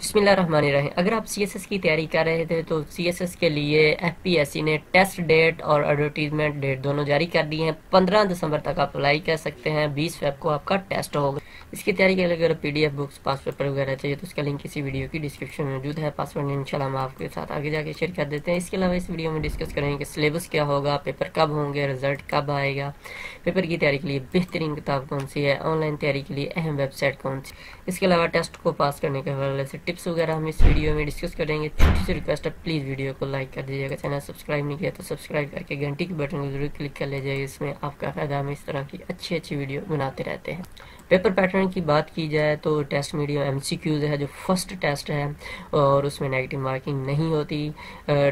بسم اللہ الرحمن الرحیم۔ اگر آپ سی ایس ایس کی تیاری کر رہے تھے تو سی ایس ایس کے لیے ایف پی ایس سی نے ٹیسٹ ڈیٹ اور ایڈورٹیزمنٹ ڈیٹ دونوں جاری کر دی ہیں۔ 15 دسمبر تک آپ اپلائی کر سکتے ہیں، 20 فیب کو آپ کا ٹیسٹ ہوگا۔ اس کی تیاری کے لیے اگر پی ڈی ایف بکس، پاس پیپر وغیرہ چاہیے تو اس کا لنک اسی ویڈیو کی ڈسکرپشن میں موجود ہے۔ پاسورڈ انشاءاللہ ہم آپ کے ساتھ آگے جا کے شیئر کر دیتے ہیں۔ اس کے علاوہ اس ویڈیو میں ڈسکس کریں گے کہ سلیبس کیا ہوگا، پیپر کب ہوں گے، رزلٹ کب آئے گا، پیپر کی تیاری کے لیے بہترین کتاب کون سی ہے، آن لائن تیاری کے لیے اہم ویب سائٹ کون سی۔ اس کے علاوہ ٹیسٹ کو پاس کرنے کے حوالے سے ٹپس وغیرہ ہم اس ویڈیو میں ڈسکس کریں گے۔ چھوٹی سی ریکویسٹ ہے، پلیز ویڈیو کو لائک کر دیجیے گا، چینل سبسکرائب نہیں کیا تو سبسکرائب کر کے گھنٹی کے بٹن کو ضرور کلک کر لیجیے، اس میں آپ کا فائدہ، ہم اس طرح کی اچھی ویڈیو بناتے رہتے ہیں۔ پیپر پیٹرن کی بات کی جائے تو test medium M C Qs ہے جو فرسٹ ٹیسٹ ہے اور اس میں نیگیٹو مارکنگ نہیں ہوتی۔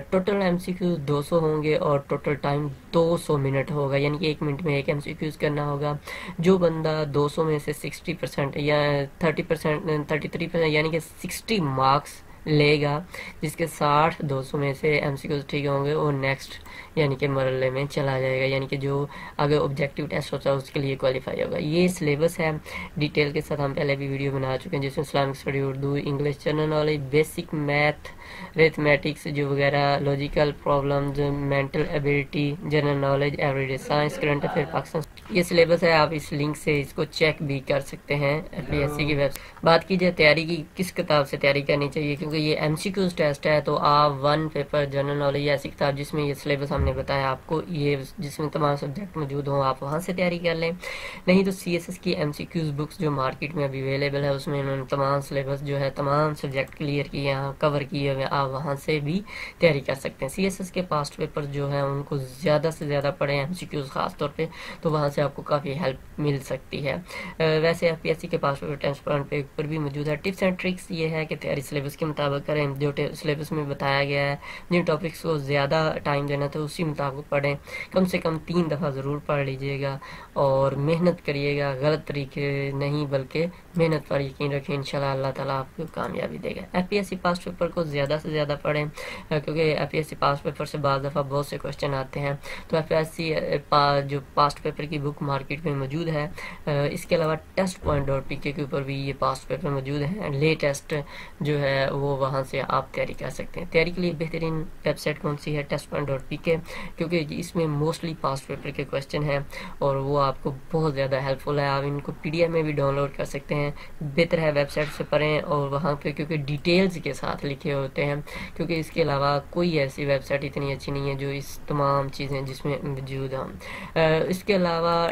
ٹوٹل ایم سی کیوز 200 ہوں گے اور ٹوٹل ٹائم 200 منٹ ہوگا، یعنی کہ 1 منٹ میں ایک ایم سی کیوز کرنا ہوگا۔ جو بندہ 200 میں سے 60% یا 30%، 33%، یعنی کہ 60 مارکس لے گا، جس کے 60 200 میں سے ایم سی کیوز ٹھیک ہوں گے، وہ نیکسٹ یعنی کہ مرحلے میں چلا جائے گا، یعنی کہ جو آگے آبجیکٹیو ٹیسٹ ہوتا ہے اس کے لیے کوالیفائی ہوگا۔ یہ سلیبس ہے ڈیٹیل کے ساتھ، ہم پہلے بھی ویڈیو بنا چکے ہیں، جس میں Islamic study, Urdu, English, general knowledge, basic math, arithmetic جو وغیرہ، logical problems, mental ability, general knowledge, every day science, current affair Pakistan. یہ سلیبس ہے، آپ اس لنک سے اس کو چیک بھی کر سکتے ہیں ایف پی ایس سی کی ویب سائٹ۔ بات کی جائے تیاری کی، کس کتاب سے تیاری کرنی چاہیے، کیونکہ یہ ایم سی کیوز ٹیسٹ ہے تو آپ 1 پیپر جنرل نالج یا ایسی کتاب جس میں یہ سلیبس ہم نے بتایا آپ کو، یہ جس میں تمام سبجیکٹ موجود ہوں، آپ وہاں سے تیاری کر لیں۔ نہیں تو سی ایس ایس کی ایم سی کیوز بکس جو مارکیٹ میں ابھی اویلیبل ہے، اس میں انہوں نے تمام سلیبس جو ہے تمام سبجیکٹ کلیئر کیے ہیں، کور کیے ہوئے، آپ وہاں سے بھی تیاری کر سکتے ہیں۔ سی ایس ایس کے پاسٹ پیپر جو ہیں ان کو زیادہ سے زیادہ پڑھیں، ایم سی کیوز خاص طور پہ، تو وہاں سے آپ کو کافی ہیلپ مل سکتی ہے۔ ویسے ایف پی ایس سی کے پاس پیپر ٹرانسپیرنٹ پیپر بھی موجود ہے۔ ٹپس اینڈ ٹرکس یہ ہے کہ تیاری سلیبس کے مطابق کریں، جو سلیبس میں بتایا گیا ہے، جن ٹاپکس کو زیادہ ٹائم دینا تھا اسی مطابق پڑھیں، کم سے کم 3 دفعہ ضرور پڑھ لیجیے گا اور محنت کریے گا، غلط طریقے نہیں بلکہ محنت پر یقین رکھیں، انشاءاللہ اللہ تعالیٰ آپ کو کامیابی دے گا۔ ایف پی ایس سی پاس پیپر کو زیادہ سے زیادہ پڑھیں، کیونکہ ایف پی ایس سی پاس پیپر سے بعض دفعہ بہت سے کوشچن آتے ہیں، تو ایف پی ایس سی جو پاسٹ پیپر کی بک مارکیٹ میں موجود ہے۔ اس کے علاوہ ٹیسٹ پوائنٹ ڈاٹ پی کے اوپر بھی یہ پاسٹ پیپر موجود ہیں، لیٹسٹ جو ہے وہ وہاں سے آپ تیاری کر سکتے ہیں۔ تیاری کے لیے بہترین ویب سائٹ کون سی ہے؟ ٹیسٹ پوائنٹ ڈاٹ پی کے، کیونکہ اس میں موسٹلی پاسٹ پیپر کے کوشچن ہیں اور وہ آپ کو بہت زیادہ ہیلپ فل ہے۔ آپ ان کو پی ڈی ایف میں بھی ڈاؤن لوڈ کر سکتے ہیں، بہتر ہے ویب سائٹ سے پڑھیں اور وہاں پہ کیونکہ ڈیٹیلز کے ساتھ لکھے ہوتے ہیں، کیونکہ اس کے علاوہ کوئی ایسی ویب سائٹ اتنی اچھی نہیں ہے جو اس تمام چیزیں جس میں موجود ہوں۔ اس کے علاوہ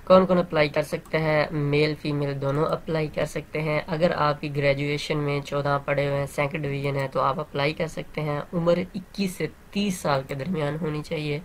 کون کون اپلائی کر سکتا ہے؟ میل فیمیل دونوں اپلائی کر سکتے ہیں۔ اگر آپ کی گریجویشن میں 14 پڑھے ہوئے ہیں، سیکنڈ ڈویژن ہے، تو آپ اپلائی کر سکتے ہیں۔ عمر 21 سے 30 سال کے درمیان ہونی چاہیے۔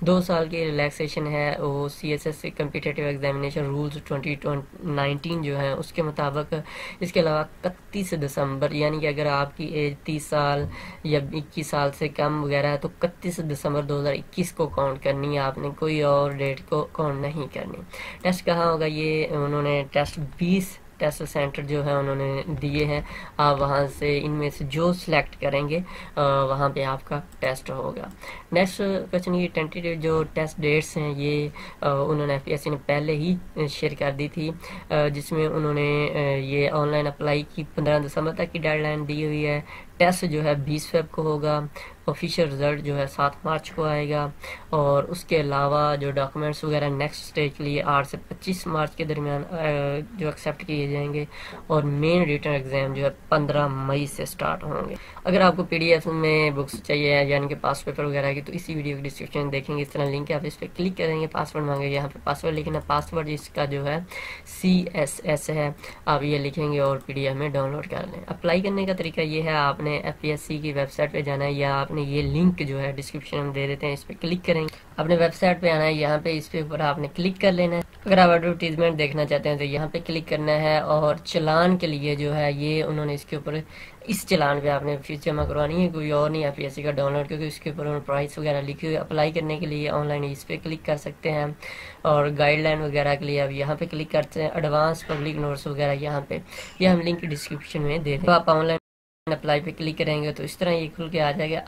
2 سال کی ریلیکسیشن ہے، وہ C S S competitive examination rules 2019 جو ہیں اس کے مطابق۔ اس کے علاوہ 31 دسمبر، یعنی کہ اگر آپ کی ایج 30 سال یا 21 سال سے کم وغیرہ ہے تو 31 دسمبر 2021 کو کاؤنٹ کرنی ہے، آپ نے کوئی اور ڈیٹ کو کاؤنٹ نہیں کرنی۔ ٹیسٹ کہاں ہوگا؟ یہ انہوں نے ٹیسٹ 20 ٹیسٹ سینٹر جو ہے انہوں نے دیے ہیں، آپ وہاں سے ان میں سے جو سلیکٹ کریں گے وہاں پہ آپ کا ٹیسٹ ہوگا۔ نیکسٹ کوشچن، یہ ٹینٹیٹیو جو ٹیسٹ ڈیٹس ہیں یہ انہوں نے ایف پی ایس سی نے پہلے ہی شیئر کر دی تھی، جس میں انہوں نے یہ آن لائن اپلائی کی 15 دسمبر تک کی ڈیڈ لائن دی ہوئی ہے۔ ٹیسٹ جو ہے 20 فیب کو ہوگا، آفیشیل رزلٹ جو ہے 7 مارچ کو آئے گا، اور اس کے علاوہ جو ڈاکومنٹس وغیرہ نیکسٹ اسٹیج کے لیے 8 سے 25 مارچ کے درمیان جو ایکسیپٹ کیے جائیں گے، اور مین ریٹن ایگزام جو ہے 15 مئی سے سٹارٹ ہوں گے۔ اگر آپ کو پی ڈی ایف میں بکس چاہیے یعنی کہ پاس پیپر وغیرہ کی، تو اسی ویڈیو کی ڈسکرپشن دیکھیں گے، اس طرح لنک ہے، آپ اس پہ کلک کریں گے، پاسورڈ مانگے، یہاں پہ پاسورڈ لکھنا، پاسورڈ اس کا جو ہے CSS ہے، آپ یہ لکھیں گے اور پی ڈی ایف میں ڈاؤن لوڈ کر لیں۔ اپلائی کرنے کا طریقہ یہ ہے، آپ نے ایف پی ایس سی کی ویب سائٹ پہ جانا ہے، یا آپ نے یہ لنک جو ہے ڈسکرپشن میں دے دیتے ہیں، اس پہ کلک کریں گے، اپنے ویب سائٹ پہ آنا ہے، یہاں پہ اس پہ اوپر آپ نے کلک کر لینا ہے۔ اگر آپ ایڈورٹیزمنٹ دیکھنا چاہتے ہیں تو یہاں پہ کلک کرنا ہے، اور چلان کے لیے جو ہے یہ انہوں نے اس کے اوپر اس چلان پہ آپ نے فیس جمع کروانی ہے، کوئی اور نہیں ایف پی ایس سی کا ڈاؤن لوڈ، کیونکہ اس کے اوپر انہوں نے پرائس وغیرہ لکھی ہوئی ہے۔ اپلائی کرنے کے لیے آن لائن اس پہ کلک کر سکتے ہیں، اور گائیڈ لائن وغیرہ کے لیے آپ یہاں پہ کلک کرتے ہیں، ایڈوانس پبلک نوٹس وغیرہ یہاں پہ، یہ ہم لنک ڈسکرپشن میں دے دیں، آپ آن لائن اپلائی پہ کلک کریں گے تو اس طرح یہ کھل کے آ جائے گا.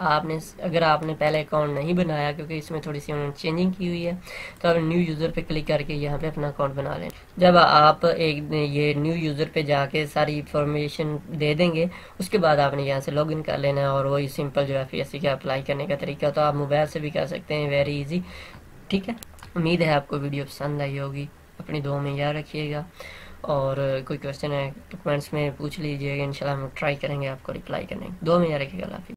اگر آپ نے پہلے اکاؤنٹ نہیں بنایا کیونکہ اس میں تھوڑی سی انہوں نے چینجنگ کی ہوئی ہے تو آپ نیو یوزر پہ کلک کر کے یہاں پہ اپنا اکاؤنٹ بنا لیں. جب آپ یہ نیو یوزر پہ جا کے ساری انفارمیشن دے دیں گے اس کے بعد آپ نے یہاں سے لاگ ان کر لینا ہے اور وہی سمپل جو FPSC کا اپلائی کرنے کا طریقہ تو آپ موبائل سے بھی کر سکتے ہیں, ویری ایزی. ٹھیک ہے, امید ہے آپ کو ویڈیو پسند آئی ہوگی. اپنی دعا میں یاد رکھیے گا اور کوئی کوشچن ہے تو کمنٹس میں پوچھ لیجیے گا, انشاءاللہ ہم ٹرائی کریں گے آپ کو رپلائی کرنے کی. دعا میں یاد رکھیے گا. اللہ حافظ.